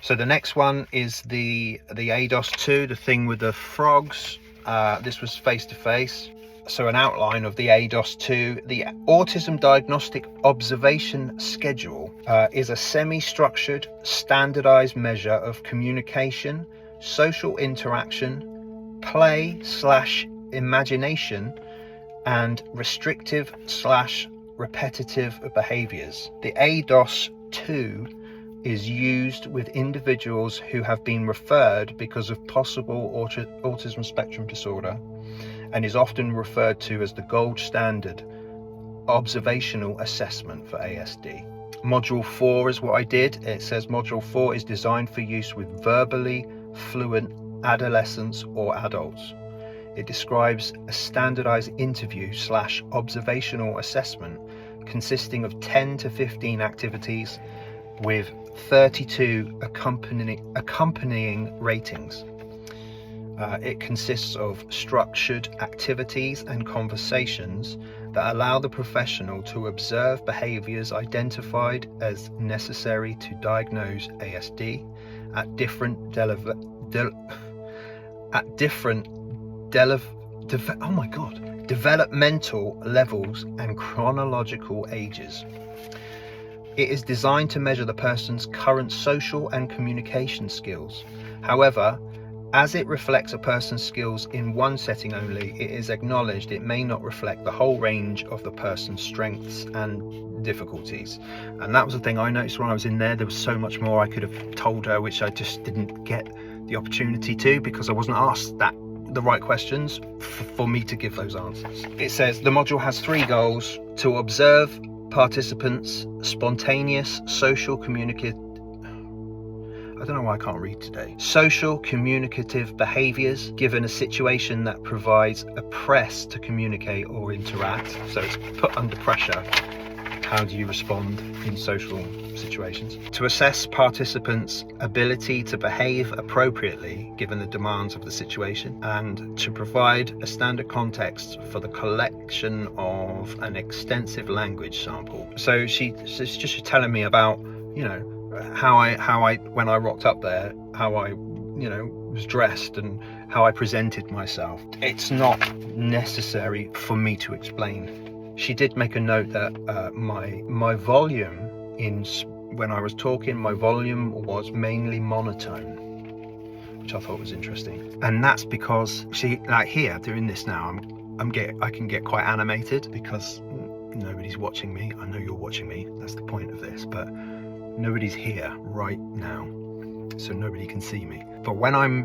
So the next one is the ADOS2, the thing with the frogs. This was face-to-face. So an outline of the ADOS2. The Autism Diagnostic Observation Schedule is a semi-structured, standardized measure of communication, social interaction, play/imagination, and restrictive/repetitive behaviors. The ADOS2 is used with individuals who have been referred because of possible autism spectrum disorder, and is often referred to as the gold standard observational assessment for ASD. Module 4 is what I did. It says Module 4 is designed for use with verbally fluent adolescents or adults. It describes a standardized interview/observational assessment consisting of 10 to 15 activities with 32 accompanying ratings. It consists of structured activities and conversations that allow the professional to observe behaviors identified as necessary to diagnose ASD at different developmental levels and chronological ages. It is designed to measure the person's current social and communication skills. However, as it reflects a person's skills in one setting only, it is acknowledged it may not reflect the whole range of the person's strengths and difficulties. And that was the thing I noticed when I was in there. There was so much more I could have told her, which I just didn't get the opportunity to, because I wasn't asked the right questions for me to give those answers. It says the module has 3 goals: to observe participants' spontaneous social communicative behaviors given a situation that provides a press to communicate or interact. So it's put under pressure. How do you respond in social situations? To assess participants' ability to behave appropriately given the demands of the situation, and to provide a standard context for the collection of an extensive language sample. So she's just telling me about, you know, how I when I rocked up there, how I, you know, was dressed and how I presented myself. It's not necessary for me to explain. She did make a note that my volume when I was talking, my volume was mainly monotone, which I thought was interesting. And that's because here doing this now, I can get quite animated because nobody's watching me. I know you're watching me. That's the point of this, but nobody's here right now, so nobody can see me. But when I'm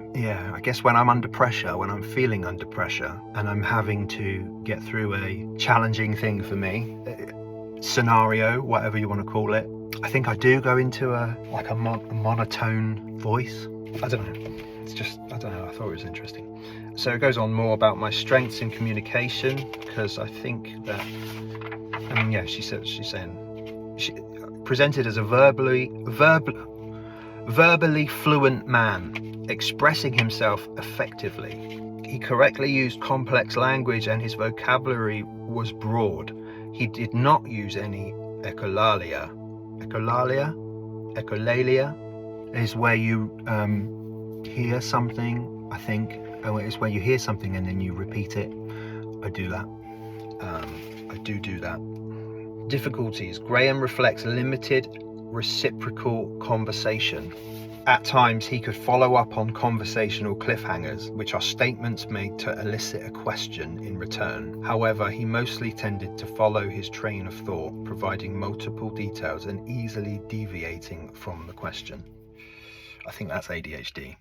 under pressure, when I'm feeling under pressure and I'm having to get through a challenging thing for me, scenario, whatever you want to call it, I think I do go into a monotone voice. I don't know. I thought it was interesting. So it goes on more about my strengths in communication, because I think that, she's saying she presented as a verbally fluent man, expressing himself effectively. He correctly used complex language and his vocabulary was broad. He did not use any echolalia. Echolalia is where you hear something, I think. It's where you hear something and then you repeat it. I do that. I do that. Difficulties. Graham reflects limited reciprocal conversation. At times he could follow up on conversational cliffhangers, which are statements made to elicit a question in return. However, he mostly tended to follow his train of thought, providing multiple details and easily deviating from the question. I think that's ADHD.